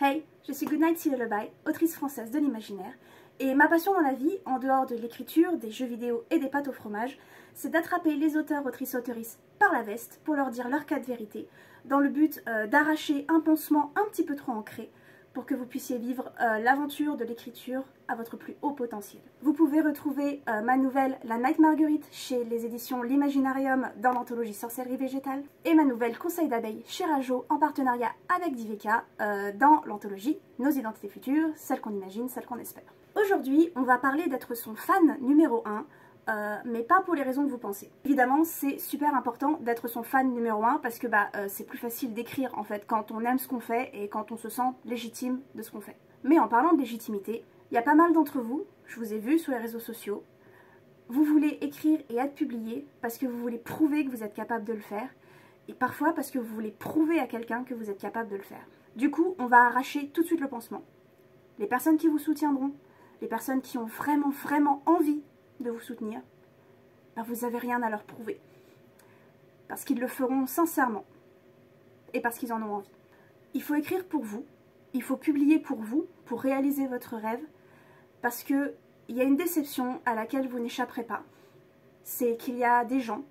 Hey, je suis Goodnight Sea Lullaby, autrice française de l'imaginaire, et ma passion dans la vie, en dehors de l'écriture, des jeux vidéo et des pâtes au fromage, c'est d'attraper les auteurs, autrices, autrices par la veste pour leur dire leur cas de vérité, dans le but d'arracher un pansement un petit peu trop ancré, pour que vous puissiez vivre l'aventure de l'écriture à votre plus haut potentiel. Vous pouvez retrouver ma nouvelle La Night Marguerite chez les éditions L'Imaginarium dans l'anthologie Sorcellerie Végétale et ma nouvelle Conseil d'abeilles chez Rajo en partenariat avec Diveka dans l'anthologie Nos Identités Futures, celles qu'on imagine, celles qu'on espère. Aujourd'hui, on va parler d'être son fan numéro 1, mais pas pour les raisons que vous pensez. Évidemment, c'est super important d'être son fan numéro 1 parce que c'est plus facile d'écrire en fait quand on aime ce qu'on fait et quand on se sent légitime de ce qu'on fait. Mais en parlant de légitimité, il y a pas mal d'entre vous, je vous ai vu sur les réseaux sociaux, vous voulez écrire et être publié parce que vous voulez prouver que vous êtes capable de le faire et parfois parce que vous voulez prouver à quelqu'un que vous êtes capable de le faire. Du coup, on va arracher tout de suite le pansement. Les personnes qui vous soutiendront, les personnes qui ont vraiment envie de vous soutenir, vous n'avez rien à leur prouver. Parce qu'ils le feront sincèrement. Et parce qu'ils en ont envie. Il faut écrire pour vous. Il faut publier pour vous, pour réaliser votre rêve. Parce qu'il y a une déception à laquelle vous n'échapperez pas. C'est qu'il y a des gens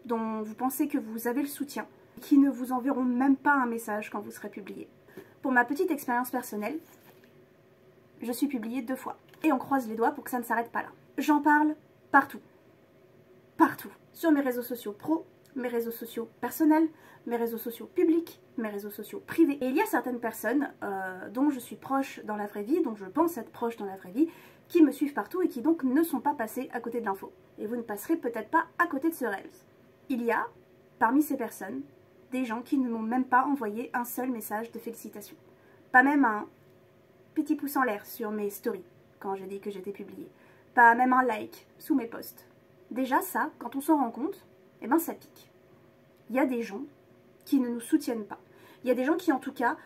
dont vous pensez que vous avez le soutien, qui ne vous enverront même pas un message quand vous serez publié. Pour ma petite expérience personnelle, je suis publiée 2 fois. Et on croise les doigts pour que ça ne s'arrête pas là. J'en parle partout. Partout. Sur mes réseaux sociaux pro, mes réseaux sociaux personnels, mes réseaux sociaux publics, mes réseaux sociaux privés. Et il y a certaines personnes dont je suis proche dans la vraie vie, dont je pense être proche dans la vraie vie, qui me suivent partout et qui donc ne sont pas passées à côté de l'info. Et vous ne passerez peut-être pas à côté de ce rêve. Il y a, parmi ces personnes, des gens qui ne m'ont même pas envoyé un seul message de félicitations. Pas même un petit pouce en l'air sur mes stories, quand j'ai dit que j'étais publiée. Pas même un like sous mes posts. Déjà ça, quand on s'en rend compte, eh ben ça pique. Il y a des gens qui ne nous soutiennent pas. Il y a des gens qui en tout cas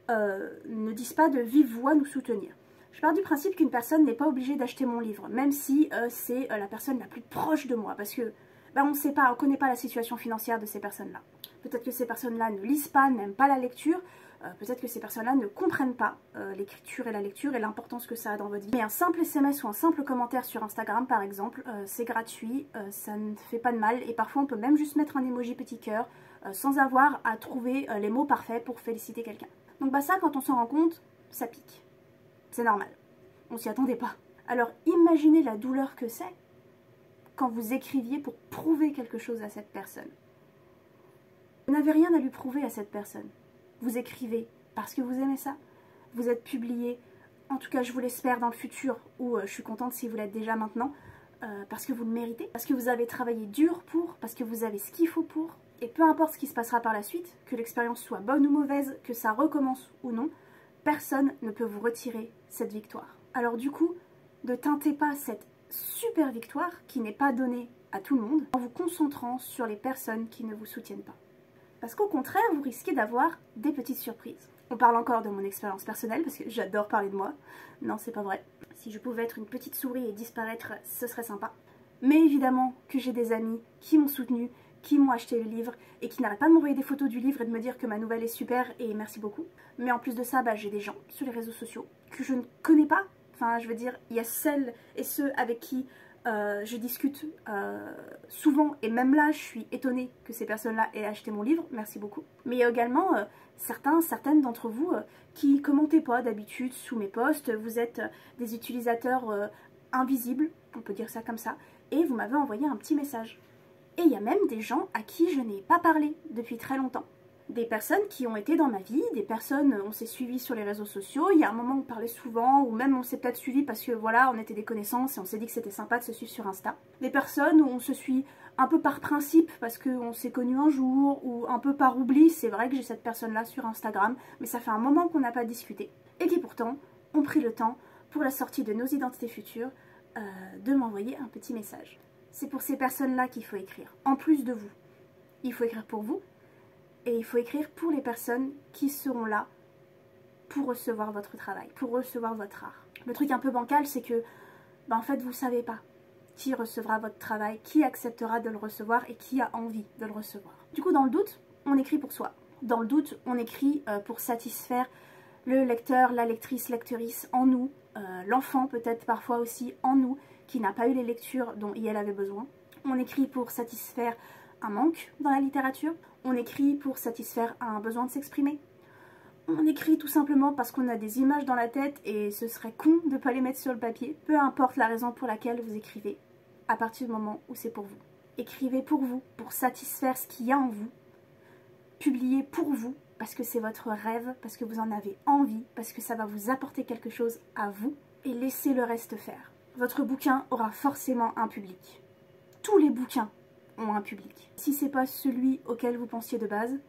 ne disent pas de vive voix nous soutenir. Je pars du principe qu'une personne n'est pas obligée d'acheter mon livre, même si c'est la personne la plus proche de moi, parce que on ne sait pas, on ne connaît pas la situation financière de ces personnes-là. Peut-être que ces personnes-là ne lisent pas, n'aiment pas la lecture, peut-être que ces personnes-là ne comprennent pas l'écriture et la lecture et l'importance que ça a dans votre vie. Mais un simple SMS ou un simple commentaire sur Instagram par exemple, c'est gratuit, ça ne fait pas de mal et parfois on peut même juste mettre un emoji petit cœur sans avoir à trouver les mots parfaits pour féliciter quelqu'un. Donc ça, quand on s'en rend compte, ça pique. C'est normal. On s'y attendait pas. Alors imaginez la douleur que c'est quand vous écriviez pour prouver quelque chose à cette personne. Vous n'avez rien à lui prouver à cette personne. Vous écrivez parce que vous aimez ça. Vous êtes publié, en tout cas je vous l'espère dans le futur, ou je suis contente si vous l'êtes déjà maintenant, parce que vous le méritez, parce que vous avez travaillé dur pour, parce que vous avez ce qu'il faut pour. Et peu importe ce qui se passera par la suite, que l'expérience soit bonne ou mauvaise, que ça recommence ou non, personne ne peut vous retirer cette victoire. Alors du coup, ne teintez pas cette super victoire qui n'est pas donnée à tout le monde en vous concentrant sur les personnes qui ne vous soutiennent pas. Parce qu'au contraire, vous risquez d'avoir des petites surprises. On parle encore de mon expérience personnelle, parce que j'adore parler de moi. Non, c'est pas vrai. Si je pouvais être une petite souris et disparaître, ce serait sympa. Mais évidemment que j'ai des amis qui m'ont soutenue, qui m'ont acheté le livre, et qui n'arrêtent pas de m'envoyer des photos du livre et de me dire que ma nouvelle est super, et merci beaucoup. Mais en plus de ça, j'ai des gens sur les réseaux sociaux que je ne connais pas. Enfin, je veux dire, il y a celles et ceux avec qui je discute souvent, et même là je suis étonnée que ces personnes-là aient acheté mon livre, merci beaucoup. Mais il y a également certaines d'entre vous qui commentez pas d'habitude sous mes posts, vous êtes des utilisateurs invisibles, on peut dire ça comme ça, et vous m'avez envoyé un petit message. Et il y a même des gens à qui je n'ai pas parlé depuis très longtemps. Des personnes qui ont été dans ma vie, des personnes, on s'est suivis sur les réseaux sociaux, il y a un moment on parlait souvent, ou même on s'est peut-être suivis parce que voilà, on était des connaissances et on s'est dit que c'était sympa de se suivre sur Insta. Des personnes où on se suit un peu par principe parce qu'on s'est connus un jour, ou un peu par oubli, c'est vrai que j'ai cette personne-là sur Instagram, mais ça fait un moment qu'on n'a pas discuté. Et qui pourtant ont pris le temps, pour la sortie de Nos Identités Futures, de m'envoyer un petit message. C'est pour ces personnes-là qu'il faut écrire, en plus de vous. Il faut écrire pour vous, et il faut écrire pour les personnes qui seront là pour recevoir votre travail, pour recevoir votre art. Le truc un peu bancal, c'est que, en fait, vous ne savez pas qui recevra votre travail, qui acceptera de le recevoir et qui a envie de le recevoir. Du coup, dans le doute, on écrit pour soi. Dans le doute, on écrit pour satisfaire Le lecteur, la lectrice, lectrice en nous, l'enfant peut-être parfois aussi en nous, qui n'a pas eu les lectures dont elle avait besoin. On écrit pour satisfaire un manque dans la littérature, on écrit pour satisfaire un besoin de s'exprimer. On écrit tout simplement parce qu'on a des images dans la tête et ce serait con de ne pas les mettre sur le papier. Peu importe la raison pour laquelle vous écrivez, à partir du moment où c'est pour vous. Écrivez pour vous, pour satisfaire ce qu'il y a en vous. Publiez pour vous, parce que c'est votre rêve, parce que vous en avez envie, parce que ça va vous apporter quelque chose à vous. Et laissez le reste faire. Votre bouquin aura forcément un public. Tous les bouquins ont un public. Si c'est pas celui auquel vous pensiez de base,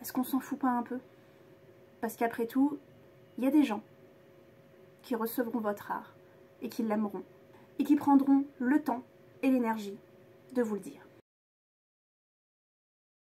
est-ce qu'on s'en fout pas un peu? Parce qu'après tout, il y a des gens qui recevront votre art et qui l'aimeront et qui prendront le temps et l'énergie de vous le dire.